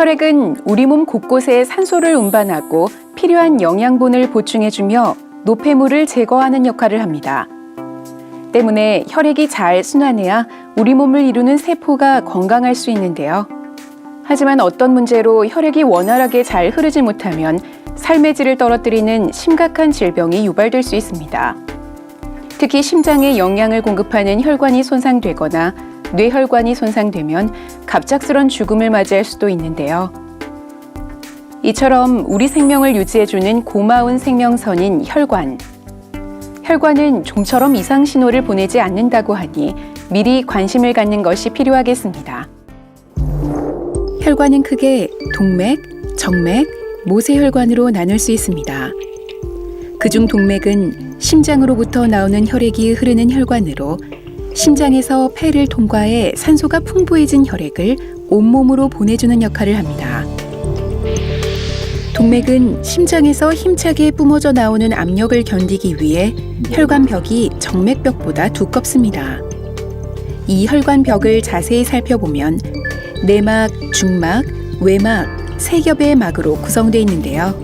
혈액은 우리 몸 곳곳에 산소를 운반하고 필요한 영양분을 보충해주며 노폐물을 제거하는 역할을 합니다. 때문에 혈액이 잘 순환해야 우리 몸을 이루는 세포가 건강할 수 있는데요. 하지만 어떤 문제로 혈액이 원활하게 잘 흐르지 못하면 삶의 질을 떨어뜨리는 심각한 질병이 유발될 수 있습니다. 특히 심장에 영양을 공급하는 혈관이 손상되거나 뇌혈관이 손상되면 갑작스런 죽음을 맞이할 수도 있는데요. 이처럼 우리 생명을 유지해주는 고마운 생명선인 혈관. 혈관은 좀처럼 이상 신호를 보내지 않는다고 하니 미리 관심을 갖는 것이 필요하겠습니다. 혈관은 크게 동맥, 정맥, 모세혈관으로 나눌 수 있습니다. 그중 동맥은 심장으로부터 나오는 혈액이 흐르는 혈관으로 심장에서 폐를 통과해 산소가 풍부해진 혈액을 온몸으로 보내주는 역할을 합니다. 동맥은 심장에서 힘차게 뿜어져 나오는 압력을 견디기 위해 혈관벽이 정맥벽보다 두껍습니다. 이 혈관벽을 자세히 살펴보면 내막, 중막, 외막, 세 겹의 막으로 구성되어 있는데요.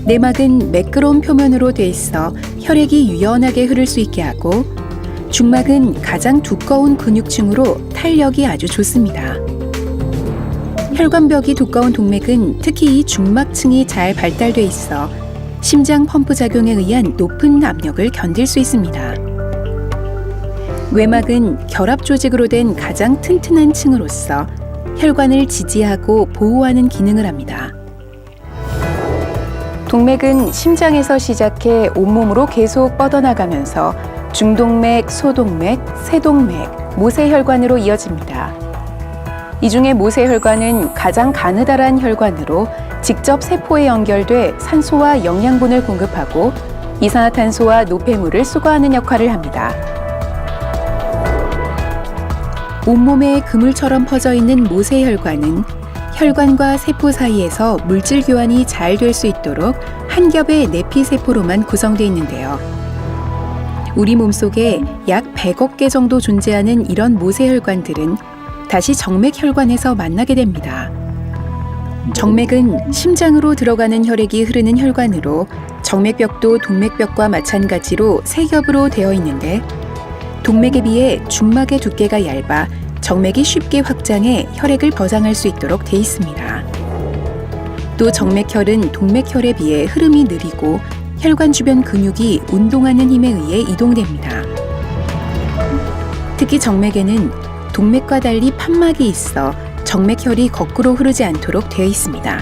내막은 매끄러운 표면으로 돼 있어 혈액이 유연하게 흐를 수 있게 하고 중막은 가장 두꺼운 근육층으로 탄력이 아주 좋습니다. 혈관벽이 두꺼운 동맥은 특히 이 중막층이 잘 발달돼 있어 심장 펌프 작용에 의한 높은 압력을 견딜 수 있습니다. 외막은 결합 조직으로 된 가장 튼튼한 층으로서 혈관을 지지하고 보호하는 기능을 합니다. 동맥은 심장에서 시작해 온몸으로 계속 뻗어나가면서 중동맥, 소동맥, 세동맥, 모세혈관으로 이어집니다. 이 중에 모세혈관은 가장 가느다란 혈관으로 직접 세포에 연결돼 산소와 영양분을 공급하고 이산화탄소와 노폐물을 수거하는 역할을 합니다. 온몸에 그물처럼 퍼져 있는 모세혈관은 혈관과 세포 사이에서 물질 교환이 잘 될 수 있도록 한 겹의 내피세포로만 구성되어 있는데요. 우리 몸속에 약 100억 개 정도 존재하는 이런 모세혈관들은 다시 정맥혈관에서 만나게 됩니다. 정맥은 심장으로 들어가는 혈액이 흐르는 혈관으로 정맥벽도 동맥벽과 마찬가지로 세 겹으로 되어 있는데 동맥에 비해 중막의 두께가 얇아 정맥이 쉽게 확장해 혈액을 버장할 수 있도록 돼 있습니다. 또 정맥혈은 동맥혈에 비해 흐름이 느리고 혈관 주변 근육이 운동하는 힘에 의해 이동됩니다. 특히 정맥에는 동맥과 달리 판막이 있어 정맥혈이 거꾸로 흐르지 않도록 되어 있습니다.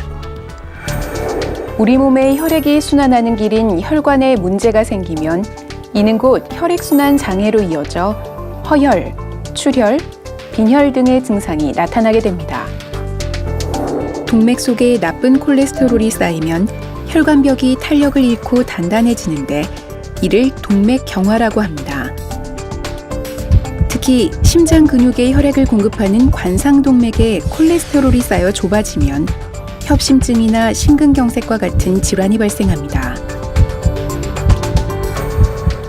우리 몸의 혈액이 순환하는 길인 혈관에 문제가 생기면 이는 곧 혈액순환 장애로 이어져 허혈, 출혈, 빈혈 등의 증상이 나타나게 됩니다. 동맥 속에 나쁜 콜레스테롤이 쌓이면 혈관벽이 탄력을 잃고 단단해지는데 이를 동맥경화라고 합니다. 특히 심장 근육에 혈액을 공급하는 관상동맥에 콜레스테롤이 쌓여 좁아지면 협심증이나 심근경색과 같은 질환이 발생합니다.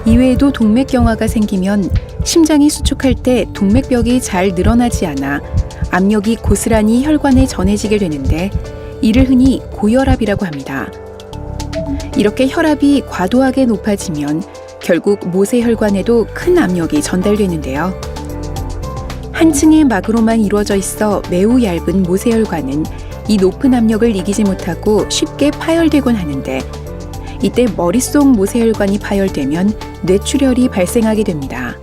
이외에도 동맥경화가 생기면 심장이 수축할 때 동맥벽이 잘 늘어나지 않아 압력이 고스란히 혈관에 전해지게 되는데 이를 흔히 고혈압이라고 합니다. 이렇게 혈압이 과도하게 높아지면 결국 모세혈관에도 큰 압력이 전달되는데요. 한 층의 막으로만 이루어져 있어 매우 얇은 모세혈관은 이 높은 압력을 이기지 못하고 쉽게 파열되곤 하는데 이때 머릿속 모세혈관이 파열되면 뇌출혈이 발생하게 됩니다.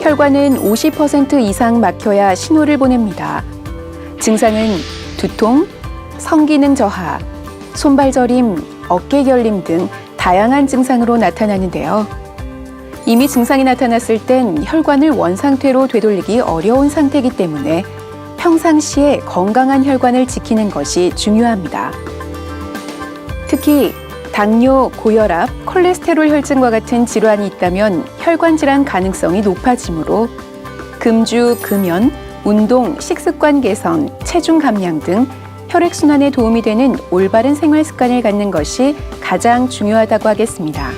혈관은 50% 이상 막혀야 신호를 보냅니다. 증상은 두통, 성기능 저하, 손발 저림, 어깨 결림 등 다양한 증상으로 나타나는데요. 이미 증상이 나타났을 땐 혈관을 원상태로 되돌리기 어려운 상태이기 때문에 평상시에 건강한 혈관을 지키는 것이 중요합니다. 특히 당뇨, 고혈압, 콜레스테롤 혈증과 같은 질환이 있다면 혈관 질환 가능성이 높아지므로 금주, 금연, 운동, 식습관 개선, 체중 감량 등 혈액순환에 도움이 되는 올바른 생활 습관을 갖는 것이 가장 중요하다고 하겠습니다.